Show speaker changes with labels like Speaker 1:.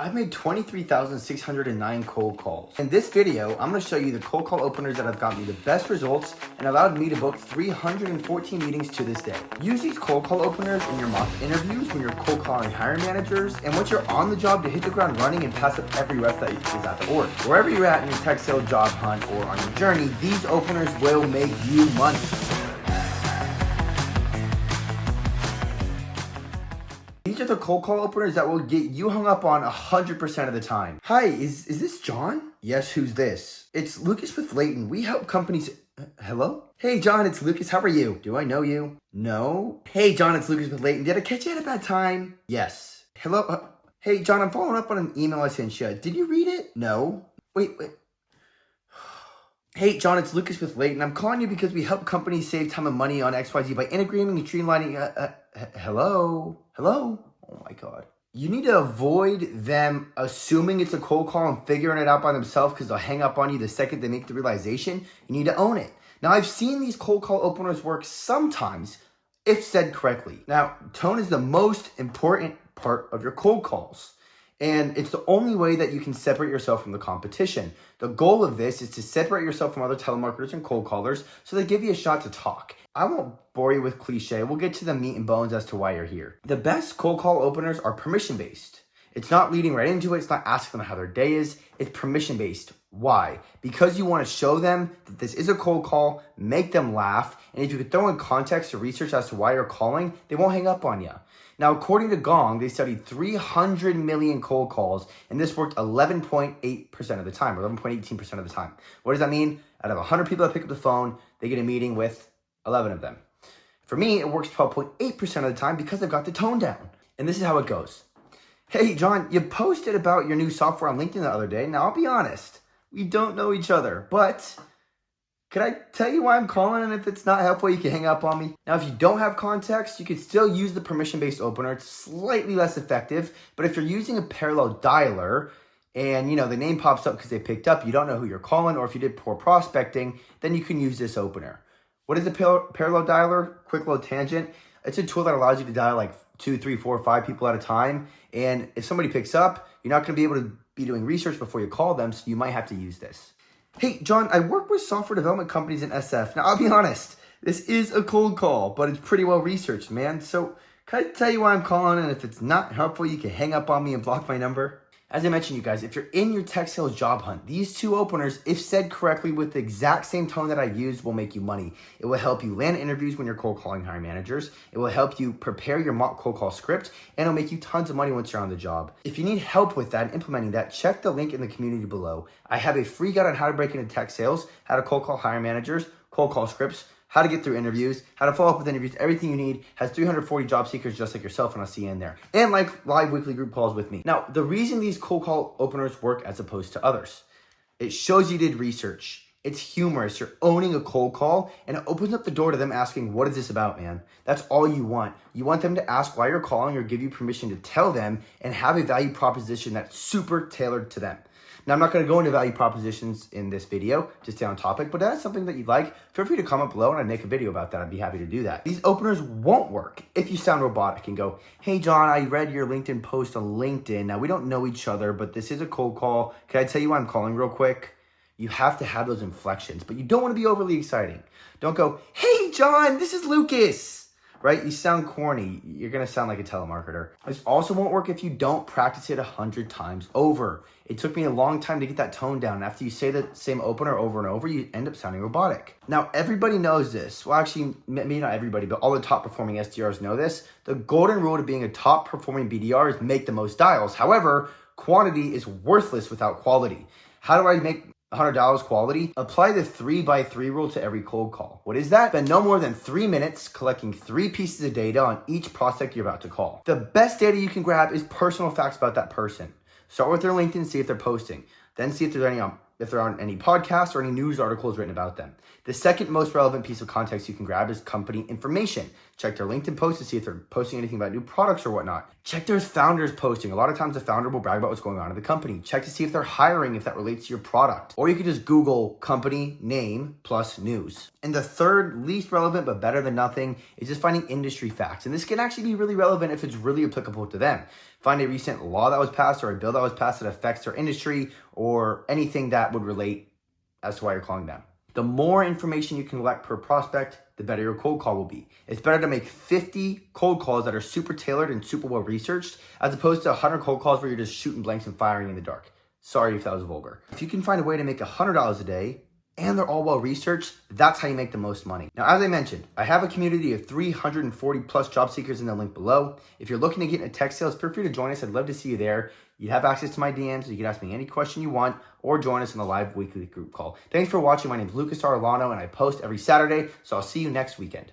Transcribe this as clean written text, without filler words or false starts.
Speaker 1: I've made 23,609 cold calls. In this video, I'm going to show you the cold call openers that have gotten me the best results and allowed me to book 314 meetings to this day. Use these cold call openers in your mock interviews when you're cold calling hiring managers, and once you're on the job to hit the ground running and pass up every rep that is at the org. Wherever you're at in your tech sales job hunt or on your journey, these openers will make you money. These are the cold call openers that will get you hung up on 100% of the time. Hi, is this John? Yes, who's this? It's Lukas with Layton. We help companies... Hello? Hey, John, it's Lukas. How are you? Do I know you? No. Hey, John, it's Lukas with Layton. Did I catch you at a bad time? Yes. Hello? Hey, John, I'm following up on an email I sent you. Did you read it? No. Wait. Hey, John, it's Lukas with Layton. I'm calling you because we help companies save time and money on XYZ by integrating and streamlining... Hello? Oh my God. You need to avoid them assuming it's a cold call and figuring it out by themselves because they'll hang up on you the second they make the realization. You need to own it. Now, I've seen these cold call openers work sometimes if said correctly. Now, tone is the most important part of your cold calls. And it's the only way that you can separate yourself from the competition. The goal of this is to separate yourself from other telemarketers and cold callers so they give you a shot to talk. I won't bore you with cliche. We'll get to the meat and bones as to why you're here. The best cold call openers are permission-based. It's not leading right into it. It's not asking them how their day is. It's permission-based. Why? Because you want to show them that this is a cold call, make them laugh, and if you could throw in context or research as to why you're calling, they won't hang up on you. Now, according to Gong, they studied 300 million cold calls, and this worked 11.8% of the time, or 11.18% of the time. What does that mean? Out of 100 people that pick up the phone, they get a meeting with 11 of them. For me, it works 12.8% of the time because I've got the tone down. And this is how it goes. Hey, John, you posted about your new software on LinkedIn the other day. Now, I'll be honest, we don't know each other, but could I tell you why I'm calling? And if it's not helpful, you can hang up on me. Now, if you don't have context, you can still use the permission-based opener. It's slightly less effective, but if you're using a parallel dialer and, the name pops up because they picked up, you don't know who you're calling, or if you did poor prospecting, then you can use this opener. What is a parallel dialer? Quick little tangent. It's a tool that allows you to dial like 2, 3, 4, 5 people at a time. And if somebody picks up, you're not going to be able to be doing research before you call them, so you might have to use this. Hey, John, I work with software development companies in SF. Now, I'll be honest, this is a cold call, but it's pretty well researched, man. So can I tell you why I'm calling? And if it's not helpful, you can hang up on me and block my number. As I mentioned, you guys, if you're in your tech sales job hunt, these two openers, if said correctly with the exact same tone that I used, will make you money. It will help you land interviews when you're cold calling hiring managers. It will help you prepare your mock cold call script, and it'll make you tons of money once you're on the job. If you need help with that and implementing that, check the link in the community below. I have a free guide on how to break into tech sales, how to cold call hiring managers, cold call scripts, how to get through interviews, how to follow up with interviews, everything you need. Has 340 job seekers just like yourself, and I'll see you in there. And like live weekly group calls with me. Now, the reason these cold call openers work as opposed to others, it shows you did research. It's humorous. You're owning a cold call, and it opens up the door to them asking, what is this about, man? That's all you want. You want them to ask why you're calling or give you permission to tell them and have a value proposition that's super tailored to them. Now, I'm not going to go into value propositions in this video to stay on topic, but if that's something that you'd like, feel free to comment below and I'd make a video about that. I'd be happy to do that. These openers won't work if you sound robotic and go, hey, John, I read your LinkedIn post on LinkedIn. Now, we don't know each other, but this is a cold call. Can I tell you why I'm calling real quick? You have to have those inflections, but you don't want to be overly exciting. Don't go, hey, John, this is Lukas. Right? You sound corny. You're going to sound like a telemarketer. This also won't work if you don't practice it 100 times over. It took me a long time to get that tone down. After you say the same opener over and over, you end up sounding robotic. Now, everybody knows this. Well, actually, maybe not everybody, but all the top performing SDRs know this. The golden rule to being a top performing BDR is make the most dials. However, quantity is worthless without quality. How do I make $100 quality? Apply the 3x3 rule to every cold call. What is that? Spend no more than 3 minutes collecting 3 pieces of data on each prospect you're about to call. The best data you can grab is personal facts about that person. Start with their LinkedIn, see if they're posting. Then see if there are any podcasts or any news articles written about them. The second most relevant piece of context you can grab is company information. Check their LinkedIn posts to see if they're posting anything about new products or whatnot. Check their founders posting. A lot of times the founder will brag about what's going on in the company. Check to see if they're hiring, if that relates to your product. Or you could just Google company name plus news. And the third, least relevant but better than nothing, is just finding industry facts. And this can actually be really relevant if it's really applicable to them. find a recent law that was passed or a bill that was passed that affects their industry or anything that would relate as to why you're calling them. The more information you can collect per prospect, the better your cold call will be. It's better to make 50 cold calls that are super tailored and super well researched as opposed to 100 cold calls where you're just shooting blanks and firing in the dark. Sorry if that was vulgar. If you can find a way to make $100 a day and they're all well researched, that's how you make the most money. Now, as I mentioned, I have a community of 340 plus job seekers in the link below. If you're looking to get into tech sales, feel free to join us. I'd love to see you there. You have access to my DMs, so you can ask me any question you want or join us in the live weekly group call. Thanks for watching. My name is Lukas Arellano and I post every Saturday, so I'll see you next weekend.